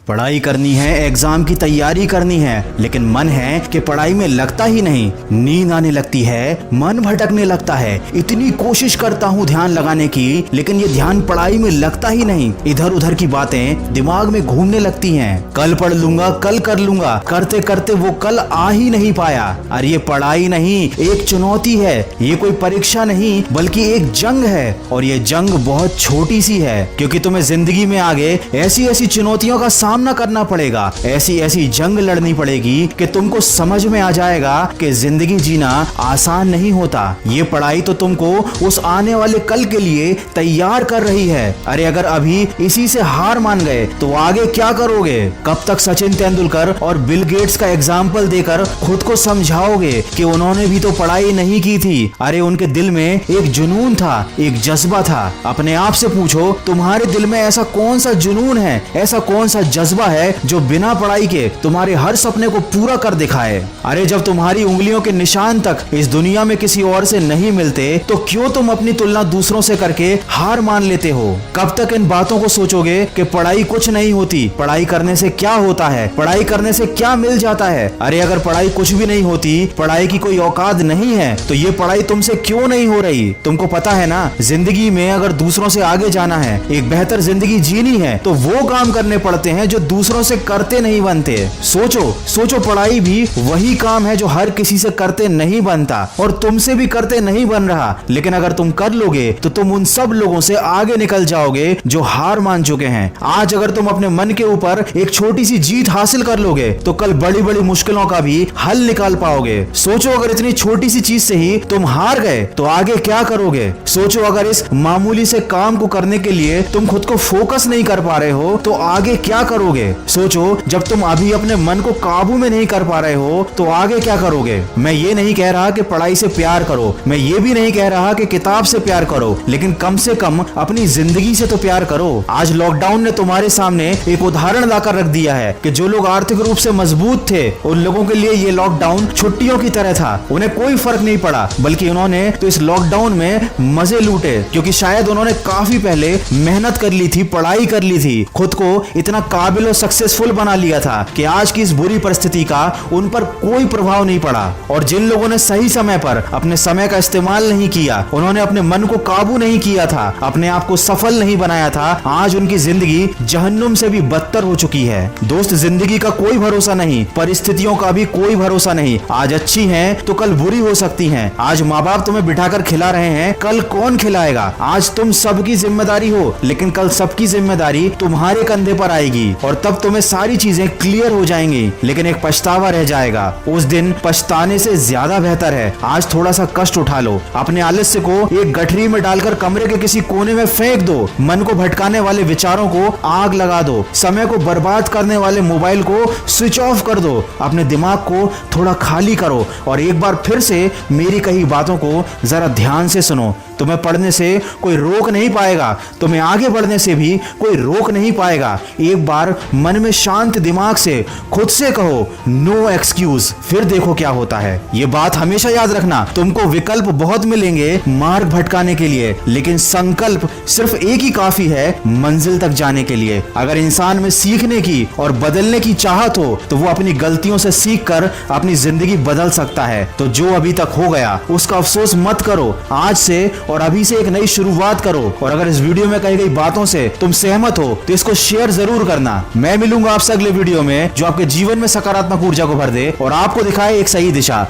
पढ़ाई करनी है, एग्जाम की तैयारी करनी है, लेकिन मन है कि पढ़ाई में लगता ही नहीं। नींद आने लगती है, मन भटकने लगता है। इतनी कोशिश करता हूँ ध्यान लगाने की, लेकिन ये ध्यान पढ़ाई में लगता ही नहीं। इधर उधर की बातें दिमाग में घूमने लगती हैं। कल पढ़ लूंगा, कल कर लूंगा, करते करते वो कल आ ही नहीं पाया। अरे ये पढ़ाई नहीं, एक चुनौती है। ये कोई परीक्षा नहीं, बल्कि एक जंग है। और ये जंग बहुत छोटी सी है, क्योंकि तुम्हें जिंदगी में आगे ऐसी ऐसी चुनौतियों का सामना करना पड़ेगा, ऐसी ऐसी जंग लड़नी पड़ेगी कि तुमको समझ में आ जाएगा कि जिंदगी जीना आसान नहीं होता। ये पढ़ाई तो तुमको उस आने वाले कल के लिए तैयार कर रही है। अरे अगर अभी इसी से हार मान गए तो आगे क्या करोगे? कब तक सचिन तेंदुलकर और बिल गेट्स का एग्जाम्पल देकर खुद को समझाओगे कि उन्होंने भी तो पढ़ाई नहीं की थी? अरे उनके दिल में एक जुनून था, एक जज्बा था। अपने आप से पूछो, तुम्हारे दिल में ऐसा कौन सा जुनून है, ऐसा कौन सा जज्बा है जो बिना पढ़ाई के तुम्हारे हर सपने को पूरा कर दिखाए? अरे जब तुम्हारी उंगलियों के निशान तक इस दुनिया में किसी और से नहीं मिलते, तो क्यों तुम अपनी तुलना दूसरों से करके हार मान लेते हो? कब तक इन बातों को सोचोगे कि पढ़ाई कुछ नहीं होती, पढ़ाई करने से क्या होता है, पढ़ाई करने से क्या मिल जाता है? अरे अगर पढ़ाई कुछ भी नहीं होती, पढ़ाई की कोई औकात नहीं है, तो ये पढ़ाई तुमसे क्यों नहीं हो रही? तुमको पता है ना, जिंदगी में अगर दूसरों से आगे जाना है, एक बेहतर जिंदगी जीनी है, तो वो काम करने पड़ते हैं जो दूसरों से करते नहीं बनते। सोचो सोचो, पढ़ाई भी वही काम है जो हर किसी से करते नहीं बनता और तुमसे भी करते नहीं बन रहा। लेकिन अगर तुम कर लोगे तो तुम उन सब लोगों से आगे निकल जाओगे जो हार मान चुके हैं। आज अगर तुम अपने मन के ऊपर एक छोटी सी जीत हासिल कर लोगे, तो कल बड़ी बड़ी मुश्किलों का भी हल निकाल पाओगे। सोचो अगर इतनी छोटी सी चीज से ही तुम हार गए तो आगे क्या करोगे? सोचो अगर इस मामूली से काम को करने के लिए तुम खुद को फोकस नहीं कर पा रहे हो तो आगे क्या करोगे? सोचो जब तुम अभी अपने मन को काबू में नहीं कर पा रहे हो तो आगे क्या करोगे? मैं ये नहीं कह रहा कि पढ़ाई से प्यार करो, मैं ये भी नहीं कह रहा कि किताब से प्यार करो, लेकिन कम से कम अपनी जिंदगी से तो प्यार करो। आज लॉकडाउन ने तुम्हारे सामने एक उदाहरण लाकर रख दिया है कि जो लोग आर्थिक रूप से मजबूत थे, उन लोगों के लिए ये लॉकडाउन छुट्टियों की तरह था। उन्हें कोई फर्क नहीं पड़ा, बल्कि उन्होंने तो इस लॉकडाउन में मजे लूटे, क्योंकि शायद उन्होंने काफी पहले मेहनत कर ली थी, पढ़ाई कर ली थी, खुद को इतना काबिल और सक्सेसफुल बना लिया था कि आज की इस बुरी परिस्थिति का उन पर कोई प्रभाव नहीं पड़ा। और जिन लोगों ने सही समय पर अपने समय का इस्तेमाल नहीं किया, उन्होंने अपने मन को काबू नहीं किया था, अपने आप को सफल नहीं बनाया था, आज उनकी जिंदगी जहन्नुम से भी बदतर हो चुकी है। दोस्त, जिंदगी का कोई भरोसा नहीं, परिस्थितियों का भी कोई भरोसा नहीं। आज अच्छी हैं तो कल बुरी हो सकती हैं। आज माँ बाप तुम्हें बिठाकर खिला रहे हैं, कल कौन खिलाएगा? आज तुम सबकी जिम्मेदारी हो, लेकिन कल सबकी जिम्मेदारी तुम्हारे कंधे पर आएगी और तब तुम्हें सारी चीजें क्लियर हो जाएंगी, लेकिन एक पछतावा रह जाएगा। उस दिन पछताने से ज्यादा बेहतर है आज थोड़ा सा कष्ट उठा लो, अपने आलस्य को एक गठरी में डालकर कमरे के किसी कोने में फेंक दो, मन को भटकाने वाले विचारों को आग लगा दो, समय को बर्बाद करने वाले मोबाइल को स्विच ऑफ कर दो, अपने दिमाग को थोड़ा खाली करो और एक बार फिर से मेरी कही बातों को जरा ध्यान से सुनो। तुम्हें पढ़ने से कोई रोक नहीं पाएगा, तुम्हें आगे बढ़ने से भी कोई रोक नहीं पाएगा। एक बार मन में शांत दिमाग से खुद से कहो, नो एक्सक्यूज, फिर देखो क्या होता है। ये बात हमेशा याद रखना, तुमको विकल्प बहुत मिलेंगे मार्ग भटकाने के लिए, लेकिन संकल्प सिर्फ एक ही काफी है मंजिल तक जाने के लिए। अगर इंसान में सीखने की और बदलने की चाहत हो, तो वो अपनी गलतियों से सीखकर अपनी जिंदगी बदल सकता है। तो जो अभी तक हो गया उसका अफसोस मत करो, आज से और अभी से एक नई शुरुआत करो। और अगर इस वीडियो में कही गई बातों से तुम सहमत हो तो इसको शेयर जरूर करना। मैं मिलूंगा आपसे अगले वीडियो में जो आपके जीवन में सकारात्मक ऊर्जा को भर दे और आपको दिखाए एक सही दिशा।